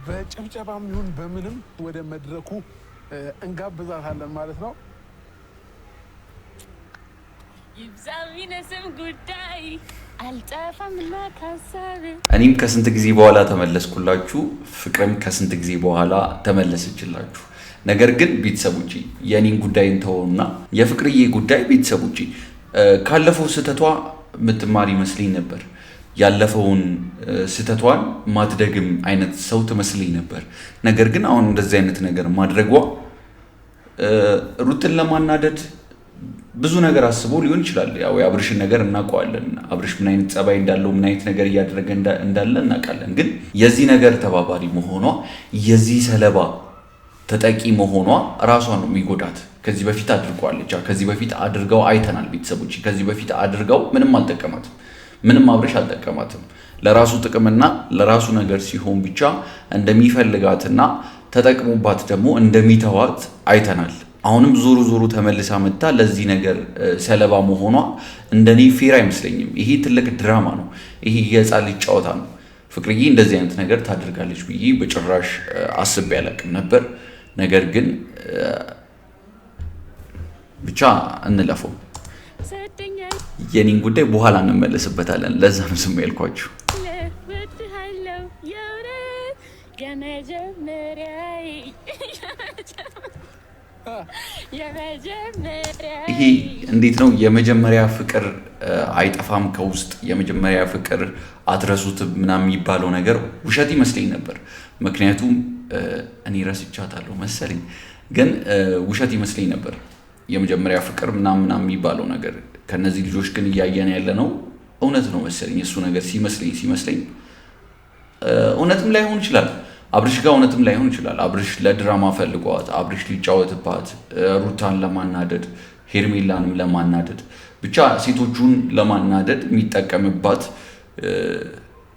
በጭብጨባም ይሁን በምንም ወደ መድረኩ እንጋብዛታለን ማለት ነው። ይብዛሚነስም ጉዳይ አልጠፋምና ካሳብ እኔም ከስንት ጊዜ በኋላ ተመለስኩላችሁ። ፍቅርም ከስንት ጊዜ በኋላ ተመለሰችላችሁ። ነገር ግን ቤተሰቦቼ የኔን ጉዳይ እንተውና የፍቅርዬ ጉዳይ ቤተሰቦቼ ካለፈው ስህተቷ የምትማር ይመስለኝ ነበር። ያለፈውን ስህተቷን ማትደግም አይነት ሰው ትመስለኝ ነበር። ነገር ግን አሁን እንደዚህ አይነት ነገር ማድረጓ ሩትን ለማናደድ ብዙ ነገር አስቦ ሊሆን ይችላል። ያው የአብርሽን ነገር እናውቀዋለን። አብርሽ ምን አይነት ጸባይ እንዳለው ምን አይነት ነገር እያደረገ እንዳለ እናውቃለን። ግን የዚህ ነገር ተባባሪ መሆኗ የዚህ ሰለባ ተጠቂ መሆኗ ራሷ ነው የሚጎዳት። ከዚህ በፊት አድርጓለች። ከዚህ በፊት አድርገው አይተናል ቤተሰቦች። ከዚህ በፊት አድርገው ምንም አልጠቀማትም። ምንም አብርሽ አልጠቀማትም። ለራሱ ጥቅምና ለራሱ ነገር ሲሆን ብቻ እንደሚፈልጋትና ተጠቅሞባት ደግሞ እንደሚተዋት አይተናል። አሁንም ዞሮ ዞሮ ተመልሳ መጣ ለዚህ ነገር ሰለባ መሆኗ እንደኔ ፌር አይመስለኝም። ይሄ ትልቅ ድራማ ነው። ይሄ የሕፃን ልጅ ጨዋታ ነው። ፍቅርዬ እንደዚህ አይነት ነገር ታደርጋለች ብዬ በጭራሽ አስቤ አላቅም ነበር። ነገር ግን ብቻ እንለፈው። የኔን ጉዳይ በኋላ እንመለስበታለን። ለዛ ነው ስም ያልኳችሁ። ይሄ እንዴት ነው? የመጀመሪያ ፍቅር አይጠፋም ከውስጥ የመጀመሪያ ፍቅር አትረሱትም ምናምን የሚባለው ነገር ውሸት ይመስለኝ ነበር። ምክንያቱም እኔ ረስቻታለሁ መሰለኝ፣ ግን ውሸት ይመስለኝ ነበር የመጀመሪያ ፍቅር ምናምን የሚባለው ነገር። ከነዚህ ልጆች ግን እያየን ያለ ነው እውነት ነው መሰለኝ። እሱ ነገር ሲመስለኝ እውነትም ላይሆን ይችላል። አብርሽ ጋር እውነትም ላይሆን ይችላል። አብርሽ ለድራማ ፈልጓት፣ አብርሽ ሊጫወትባት፣ ሩታን ለማናደድ፣ ሄርሜላንም ለማናደድ፣ ብቻ ሴቶቹን ለማናደድ የሚጠቀምባት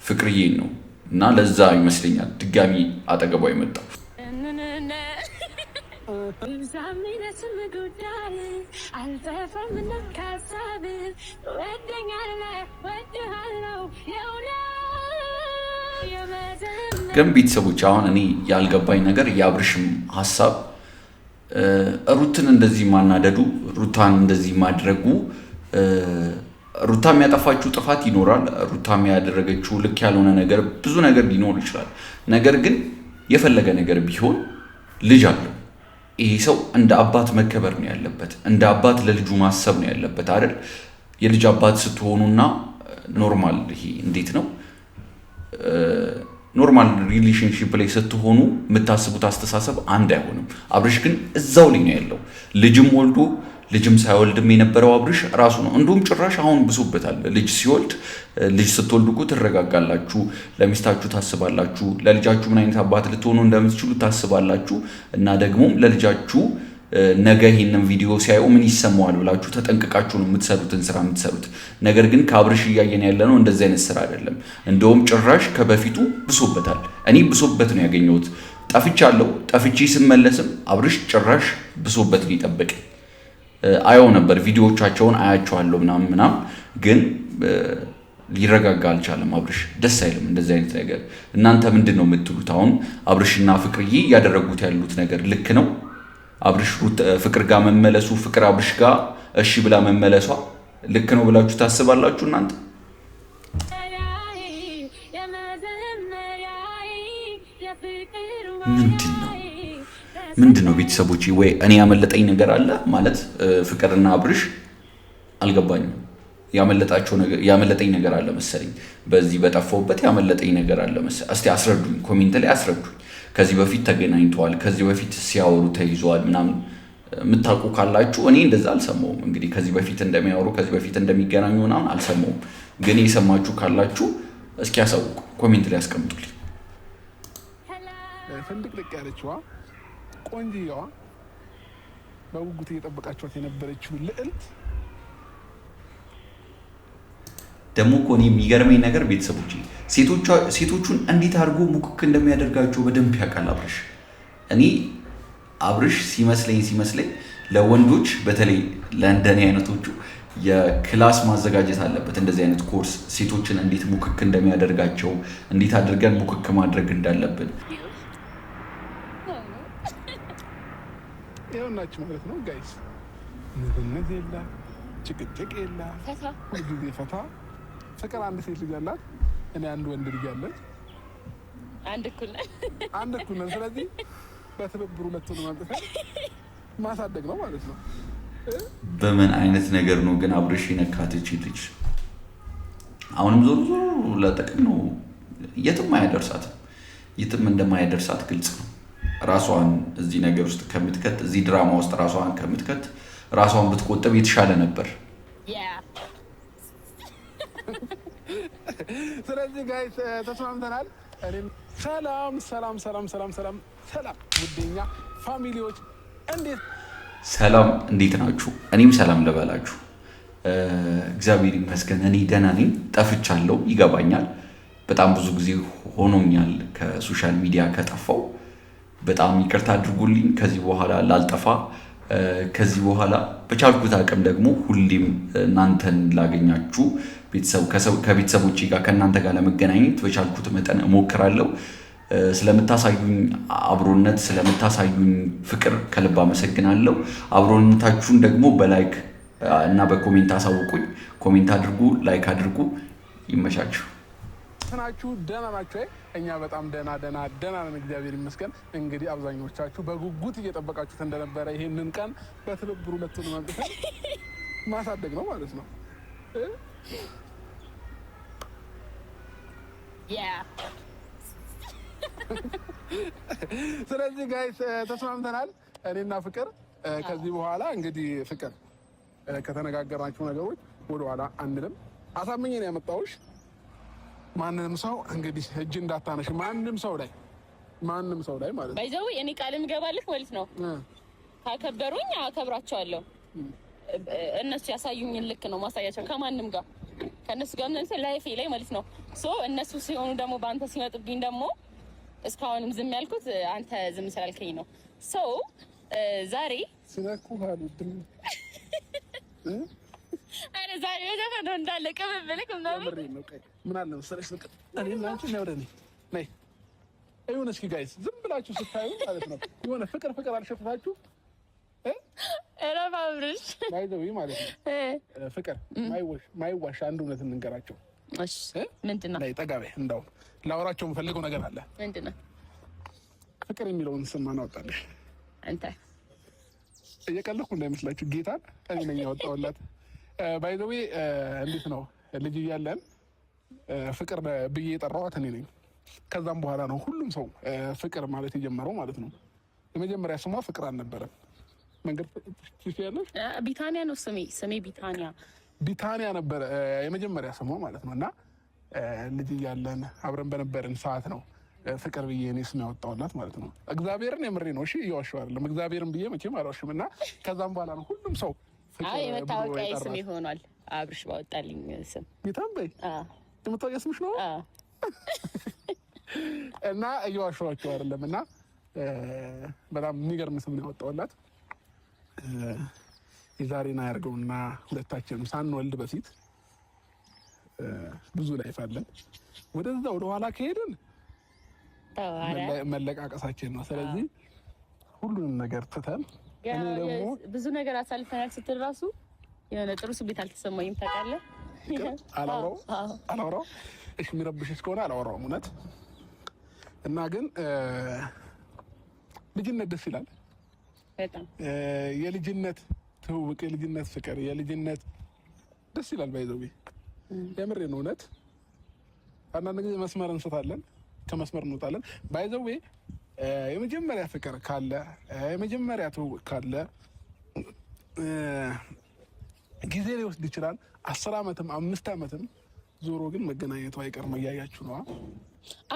ፍቅርዬን ነው እና ለዛ ይመስለኛል ድጋሚ አጠገቧ የመጣው። ግን ቤተሰቦች አሁን እኔ ያልገባኝ ነገር የአብርሽም ሀሳብ ሩትን እንደዚህ ማናደዱ፣ ሩታን እንደዚህ ማድረጉ፣ ሩታም ያጠፋችው ጥፋት ይኖራል። ሩታም ያደረገችው ልክ ያልሆነ ነገር ብዙ ነገር ሊኖር ይችላል። ነገር ግን የፈለገ ነገር ቢሆን ልጅ አለው። ይሄ ሰው እንደ አባት መከበር ነው ያለበት። እንደ አባት ለልጁ ማሰብ ነው ያለበት አይደል? የልጅ አባት ስትሆኑና ኖርማል ይሄ እንዴት ነው ኖርማል ሪሌሽንሺፕ ላይ ስትሆኑ የምታስቡት አስተሳሰብ አንድ አይሆንም። አብርሽ ግን እዛው ላይ ነው ያለው። ልጅም ወልዶ ልጅም ሳይወልድም የነበረው አብርሽ ራሱ ነው። እንዲሁም ጭራሽ አሁን ብሶበታል። ልጅ ሲወልድ ልጅ ስትወልዱ እኮ ትረጋጋላችሁ፣ ለሚስታችሁ ታስባላችሁ፣ ለልጃችሁ ምን አይነት አባት ልትሆኑ እንደምትችሉ ታስባላችሁ እና ደግሞም ለልጃችሁ ነገ ይሄንን ቪዲዮ ሲያዩ ምን ይሰማዋል ብላችሁ ተጠንቅቃችሁ ነው የምትሰሩትን ስራ የምትሰሩት። ነገር ግን ከአብርሽ እያየን ያለ ነው እንደዚህ አይነት ስራ አይደለም። እንደውም ጭራሽ ከበፊቱ ብሶበታል። እኔ ብሶበት ነው ያገኘሁት። ጠፍቻለሁ። ጠፍቼ ስመለስም አብርሽ ጭራሽ ብሶበት ሊጠብቅ አየው ነበር። ቪዲዮዎቻቸውን አያቸዋለሁ ምናምን ግን ሊረጋጋ አልቻለም። አብርሽ ደስ አይልም እንደዚህ አይነት ነገር። እናንተ ምንድን ነው የምትሉት? አሁን አብርሽና ፍቅርዬ እያደረጉት ያሉት ነገር ልክ ነው? አብርሽ ፍቅር ጋር መመለሱ፣ ፍቅር አብርሽ ጋር እሺ ብላ መመለሷ ልክ ነው ብላችሁ ታስባላችሁ እናንተ? ምንድን ነው ቤተሰቦች? ወይ እኔ ያመለጠኝ ነገር አለ ማለት ፍቅርና አብርሽ አልገባኝም። ያመለጠኝ ነገር አለ መሰለኝ። በዚህ በጠፋውበት ያመለጠኝ ነገር አለ መሰለኝ። እስቲ አስረዱኝ፣ ኮሜንት ላይ አስረዱኝ። ከዚህ በፊት ተገናኝተዋል፣ ከዚህ በፊት ሲያወሩ ተይዘዋል ምናምን የምታውቁ ካላችሁ፣ እኔ እንደዛ አልሰማሁም። እንግዲህ ከዚህ በፊት እንደሚያወሩ ከዚህ በፊት እንደሚገናኙ ምናምን አልሰማሁም። ግን የሰማችሁ ካላችሁ እስኪ ያሳውቁ፣ ኮሜንት ላይ አስቀምጡልኝ። ፍንድቅድቅ ያለችዋ ቆንጆዋ በጉጉት እየጠበቃችኋት የነበረችው ልዕልት ደግሞ እኮ እኔ የሚገርመኝ ነገር ቤተሰቦች ሴቶቹን እንዴት አድርጎ ሙክክ እንደሚያደርጋቸው በደንብ ያውቃል አብርሽ። እኔ አብርሽ ሲመስለኝ ለወንዶች በተለይ ለእንደኔ አይነቶቹ የክላስ ማዘጋጀት አለበት። እንደዚህ አይነት ኮርስ ሴቶችን እንዴት ሙክክ እንደሚያደርጋቸው እንዴት አድርገን ሙክክ ማድረግ እንዳለብን ይኸውናችሁ ማለት ነው ጋይስ። ምንነት የለ ጭቅጭቅ የለ ሁልጊዜ ፈታ ፍቅር። አንድ ሴት ልጅ አላት፣ እኔ አንድ ወንድ ልጅ አለን። አንድ እኩል ነን። ስለዚህ በትብብር ሁለቱን ማምጣት ማሳደግ ነው ማለት ነው። በምን አይነት ነገር ነው ግን አብርሽ የነካተች ልጅ? አሁንም ዞሮ ዞሮ ለጥቅም ነው። የትም አያደርሳትም። የትም እንደማያደርሳት ግልጽ ነው። ራሷን እዚህ ነገር ውስጥ ከምትከት፣ እዚህ ድራማ ውስጥ ራሷን ከምትከት ራሷን ብትቆጥብ የተሻለ ነበር። ስለዚህ ጋይስ ተስማምተናል። ሰላም ሰላም ሰላም ሰላም ሰላም ሰላም ውዴኛ ፋሚሊዎች ሰላም እንዴት ናችሁ? እኔም ሰላም ልበላችሁ። እግዚአብሔር ይመስገን እኔ ደህና ነኝ። ጠፍቻለሁ፣ ይገባኛል። በጣም ብዙ ጊዜ ሆኖኛል ከሶሻል ሚዲያ ከጠፋው። በጣም ይቅርታ አድርጉልኝ። ከዚህ በኋላ ላልጠፋ፣ ከዚህ በኋላ በቻልኩት አቅም ደግሞ ሁሌም እናንተን ላገኛችሁ ከቤተሰቦቼ ጋር ከእናንተ ጋር ለመገናኘት በቻልኩት መጠን እሞክራለሁ። ስለምታሳዩኝ አብሮነት ስለምታሳዩኝ ፍቅር ከልብ አመሰግናለሁ። አብሮነታችሁን ደግሞ በላይክ እና በኮሜንት አሳውቁኝ። ኮሜንት አድርጉ፣ ላይክ አድርጉ። ይመቻችሁ። ናችሁ ደህና ናችሁ? እኛ በጣም ደህና ነን፣ እግዚአብሔር ይመስገን። እንግዲህ አብዛኞቻችሁ በጉጉት እየጠበቃችሁት እንደነበረ ይሄንን ቀን በትብብር ሁለቱን ማምጣት ማሳደግ ነው ማለት ነው። ስለዚህ ጋይስ ተስማምተናል እኔና ፍቅር። ከዚህ በኋላ እንግዲህ ፍቅር ከተነጋገርናቸው ነገሮች ወደኋላ አንልም። አሳምኜ ነው ያመጣሁሽ። ማንንም ሰው እንግዲህ እጅ እንዳታነሽ፣ ማንም ሰው ላይ ማለት ነው። ባይዘው እኔ ቃል ምገባልህ ማለት ነው። ካከበሩኝ አከብራቸዋለሁ። እነሱ ያሳዩኝን ልክ ነው ማሳያቸው። ከማንም ጋር ከነሱ ጋር ምን ላይፌ ላይ ማለት ነው። ሶ እነሱ ሲሆኑ ደግሞ በአንተ ሲመጡብኝ ደግሞ እስካሁንም ዝም ያልኩት አንተ ዝም ስላልከኝ ነው። ሶ ዛሬ ስለኩ አልወድም። አረ ዛሬ ወደፈ እንዳለ ቀበበለክ ምን አለ መሰለሽ በቃ እኔ እናንቺ ነው ወደኔ ነይ አይሁን። እስኪ ጋይስ ዝም ብላችሁ ስታዩ ማለት ነው የሆነ ፍቅር አልሸፈታችሁ እረፍ አብርሽ ባይዘዊ ማለት ነው። ፍቅር ማይዋሽ አንድ እውነት እንንገራቸው። እሺ ምንድነው? ላይ ጠጋቤ እንዳው ላወራቸው የምፈልገው ነገር አለ። ምንድነው? ፍቅር የሚለውን ስም ማን አወጣልሽ? አንተ። እየቀለድኩ እንዳይመስላችሁ ጌታን እኔ ነኝ ያወጣሁላት። ባይዘዊ እንዴት ነው ልጅ እያለን ፍቅር ብዬ የጠራኋት እኔ ነኝ። ከዛም በኋላ ነው ሁሉም ሰው ፍቅር ማለት የጀመረው ማለት ነው። የመጀመሪያ ስሟ ፍቅር አልነበረም። መንገድ ትችያለሽ? ቢታኒያ ነው ስሜ ቢታኒያ ነበረ የመጀመሪያ ስሟ ማለት ነው። እና ልጅ እያለን አብረን በነበርን ሰዓት ነው ፍቅር ብዬ እኔ ስም ያወጣሁላት ማለት ነው። እግዚአብሔርን የምሬ ነው። እሺ እየዋሸሁ አይደለም። እግዚአብሔርን ብዬ መቼም አልዋሽም። እና ከዛም በኋላ ነው ሁሉም ሰው የመታወቂያ ስም ይሆናል። አብርሽ ባወጣልኝ ስም ጌታም በይ የመታወቂያ ስምሽ ነው። እና እየዋሸኋቸው አይደለም። እና በጣም የሚገርም ስም ነው ያወጣሁላት። የዛሬን አያርገውና ሁለታችንም ሳንወልድ በፊት ብዙ ላይፍ አለን። ወደዛ ወደ ኋላ ከሄድን መለቃቀሳችን ነው። ስለዚህ ሁሉንም ነገር ትተን እኔ ደግሞ ብዙ ነገር አሳልፈናል ስትል ራሱ የሆነ ጥሩ ስሜት አልተሰማኝም። ታውቃለህ? አላወራው እሺ፣ የሚረብሽሽ ከሆነ አላወራውም እውነት። እና ግን ልጅነት ደስ ይላል በጣም። የልጅነት ትውውቅ፣ የልጅነት ፍቅር፣ የልጅነት ደስ ይላል። ባይዘው የምሬ ነው እውነት። አንዳንድ ጊዜ መስመር እንስታለን፣ ከመስመር እንወጣለን። ባይዘው የመጀመሪያ ፍቅር ካለ የመጀመሪያ ትውውቅ ካለ ጊዜ ሊወስድ ይችላል። 10 ዓመትም 5 ዓመትም ዞሮ ግን መገናኘቱ አይቀርም። እያያችሁ ነው።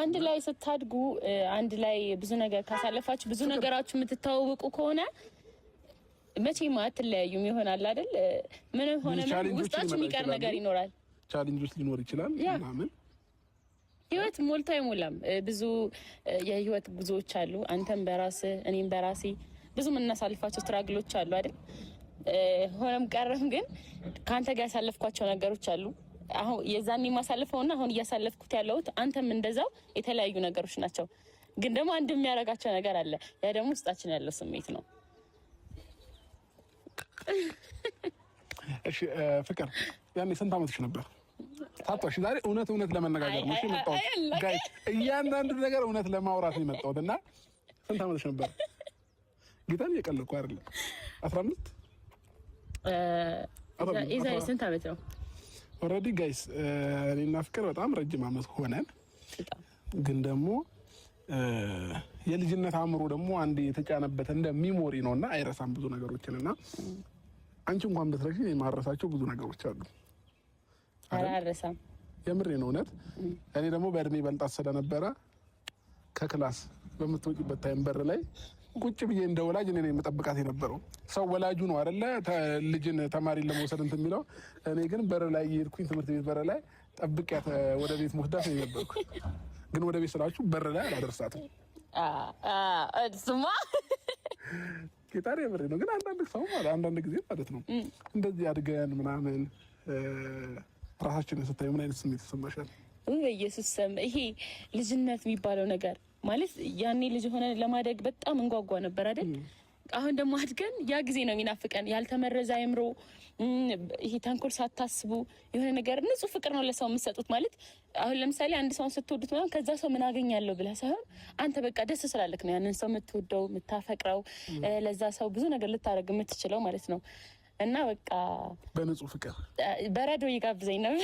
አንድ ላይ ስታድጉ አንድ ላይ ብዙ ነገር ካሳለፋችሁ ብዙ ነገራችሁ የምትተዋወቁ ከሆነ መቼም አትለያዩም ይሆናል አይደል? ምን ሆነ ውስጣችሁ የሚቀር ነገር ይኖራል። ቻሌንጆች ሊኖር ይችላል ምናምን። ህይወት ሞልቶ አይሞላም። ብዙ የህይወት ጉዞዎች አሉ። አንተም በራስህ እኔም በራሴ ብዙ የምናሳልፋቸው ስትራግሎች አሉ አይደል? ሆነም ቀረም ግን ከአንተ ጋር ያሳለፍኳቸው ነገሮች አሉ። አሁን የዛኔ ማሳለፈውና አሁን እያሳለፍኩት ያለሁት አንተም እንደዛው የተለያዩ ነገሮች ናቸው። ግን ደግሞ አንድ የሚያደርጋቸው ነገር አለ። ያ ደግሞ ውስጣችን ያለው ስሜት ነው። እሺ ፍቅር፣ ያኔ ስንት ዓመትሽ ነበር? ታጣሽ። ዛሬ እውነት ለመነጋገር ነው የመጣሁት ጋይስ። እያንዳንዱ ነገር እውነት ለማውራት ነው የመጣሁት እና ስንት ዓመትሽ ነበር? ጌታን እየቀለድኩ አይደለም። 15 ኢዛይ ስንት ዓመት ነው? ኦልሬዲ ጋይስ እኔና ፍቅር በጣም ረጅም ዓመት ሆነን፣ ግን ደግሞ የልጅነት አእምሮ ደግሞ አንድ የተጫነበት እንደ ሚሞሪ ነውና አይረሳም ብዙ ነገሮችንና አንቺ እንኳን በትረሺ የማረሳቸው ብዙ ነገሮች አሉ። አላረሳም። የምሬ ነው እውነት። እኔ ደግሞ በእድሜ በልጣት ስለነበረ ከክላስ በምትወጪበት ታይም በር ላይ ቁጭ ብዬ እንደ ወላጅ እኔ ነኝ የምጠብቃት የነበረው። ሰው ወላጁ ነው አይደለ ልጅን ተማሪን ለመውሰድ እንትን የሚለው። እኔ ግን በር ላይ የሄድኩኝ ትምህርት ቤት በር ላይ ጠብቂያት ወደ ቤት መውሰዳት ነው የነበርኩ። ግን ወደ ቤት ስላችሁ በር ላይ አላደርሳትም። ስማ ጌታሪ የምሬ ነው። ግን አንዳንድ ጊዜ ማለት ነው እንደዚህ አድገን ምናምን ራሳችንን ስታዩ ምን አይነት ስሜት ይሰማሻል? በኢየሱስ ስም ይሄ ልጅነት የሚባለው ነገር ማለት ያኔ ልጅ ሆነ ለማደግ በጣም እንጓጓ ነበር አይደል? አሁን ደግሞ አድገን ያ ጊዜ ነው የሚናፍቀን። ያልተመረዘ አእምሮ፣ ይሄ ተንኮል ሳታስቡ የሆነ ነገር ንጹህ ፍቅር ነው ለሰው የምትሰጡት። ማለት አሁን ለምሳሌ አንድ ሰው ስትወዱት ማለት ከዛ ሰው ምን አገኛለሁ ብለህ ሳይሆን አንተ በቃ ደስ ስላለክ ነው ያንን ሰው የምትወደው የምታፈቅረው፣ ለዛ ሰው ብዙ ነገር ልታደርግ የምትችለው ማለት ነው። እና በቃ በንጹህ ፍቅር በረዶ ይጋብዘኝ ነው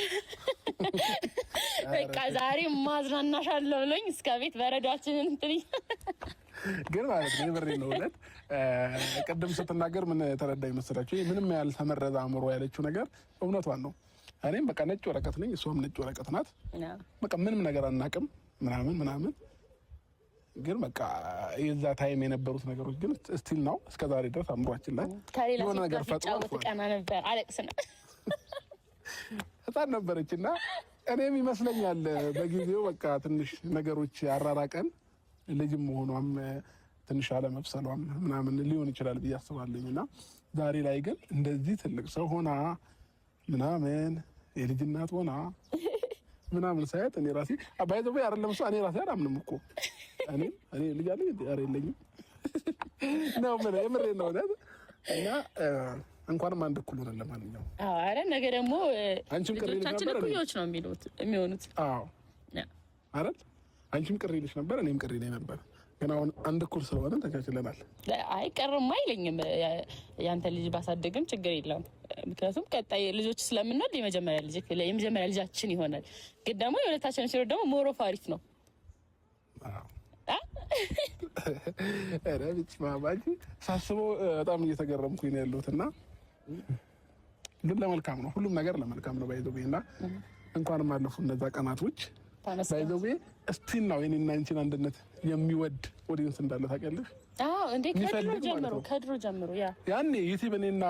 በቃ ዛሬ ማዝናናሻለሁ ብሎኝ እስከ ቤት በረዶአችንን እንትን ግን ማለት ነው የምሬ ነው እውነት። ቅድም ስትናገር ምን ተረዳኝ መሰላችሁ? ምንም ያልተመረዘ አእምሮ ያለችው ነገር እውነቷን ነው። እኔም በቃ ነጭ ወረቀት ነኝ፣ እሷም ነጭ ወረቀት ናት። በቃ ምንም ነገር አናውቅም ምናምን ግን በቃ የዛ ታይም የነበሩት ነገሮች ግን ስቲል ነው እስከዛሬ ድረስ አእምሯችን ላይ የሆነ ነገር ፈጥሮ ቀና ነበር። አለቅስ ነው ህፃን ነበረችና እኔም ይመስለኛል በጊዜው በቃ ትንሽ ነገሮች አራራቀን፣ ልጅም መሆኗም ትንሽ አለመብሰሏም ምናምን ሊሆን ይችላል ብዬ አስባለሁና ዛሬ ላይ ግን እንደዚህ ትልቅ ሰው ሆና ምናምን የልጅ እናት ሆና ምናምን ሳያት እኔ ራሴ ባይዘው አይደለም እሷ እኔ ራሴ አላምንም እኮ እኔ ልጅ አለኝ ኧረ የለኝም ነው ምን የምሬ ነው አይደል? እና እንኳንም አንድ እኩል ሆነን ለማንኛውም አረ ነገ ደግሞ ልጆቻችን እኩዮች ነው የሚሆኑት። አዎ አይደል? አንቺም ቅር ይልሽ ነበር፣ እኔም ቅር ይለኝ ነበር። ግን አሁን አንድ እኩል ስለሆነ ተቻችለናል። አይ ቅርም አይለኝም። ያንተ ልጅ ባሳደግም ችግር የለውም። ምክንያቱም ቀጣይ ልጆች ስለምንወልድ የመጀመሪያ ልጃችን ይሆናል። ግን ደግሞ የሁለታችን ሲወልድ ደግሞ ሞሮፍ አሪፍ ነው። ኧረ ብቻ ማማጂ ሳስበው በጣም እየተገረምኩኝ ነው ያለሁት እና ግን ለመልካም ነው፣ ሁሉም ነገር ለመልካም ነው። ባይዘውና እንኳንም አለፉ እነዛ ቀናቶች። ባይዘው እስቲል ነው የኔና አንቺን አንድነት የሚወድ ኦዲየንስ እንዳለ ታውቂያለሽ? አዎ እንዴ ከድሮ ጀምሮ ያኔ ዩቲዩብ እኔና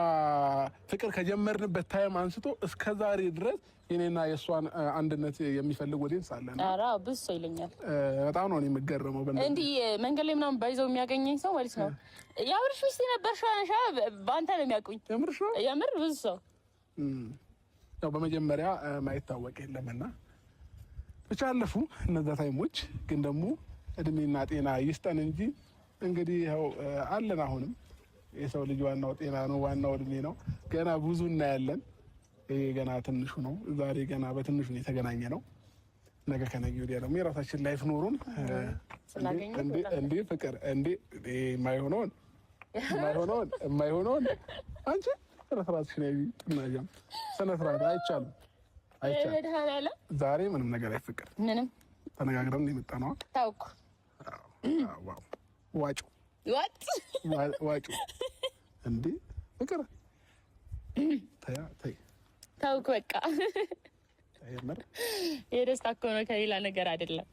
ፍቅር ከጀመርንበት ታይም አንስቶ እስከ ዛሬ ድረስ የኔና የእሷን አንድነት የሚፈልግ ኦዲየንስ አለና ኧረ ብዙ ሰው ይለኛል። በጣም ነው የምገረመው። እንዲህ መንገድ ላይ ምናምን ባይዘው የሚያገኘኝ ሰው ማለት ነው የአብርሽ ሚስት ነበር ሻነሻ በአንተ ነው የሚያውቁኝ። የምር ብዙ ሰው ያው በመጀመሪያ ማይታወቅ የለምና ብቻ አለፉ እነዛ ታይሞች። ግን ደግሞ እድሜና ጤና ይስጠን እንጂ እንግዲህ ያው አለን። አሁንም የሰው ልጅ ዋናው ጤና ነው፣ ዋናው እድሜ ነው። ገና ብዙ እናያለን። ይሄ ገና ትንሹ ነው። ዛሬ ገና በትንሹ ነው የተገናኘ ነው። ነገ ከነገ ወዲያ ደግሞ የራሳችን ላይፍ ኖሩን እንዴ ፍቅር እንዴ የማይሆነውን አንቺ ስነስርዓትሽ ነው ጥናጃም ስነስርዓት አይቻልም። ዛሬ ምንም ነገር አይፈቀድ። ምንም ተነጋግረን የመጣ ነው። ታውቁ ዋጩ እንዴ ፍቅር ታውቁ በቃ የደስታ እኮ ነው ከሌላ ነገር አይደለም።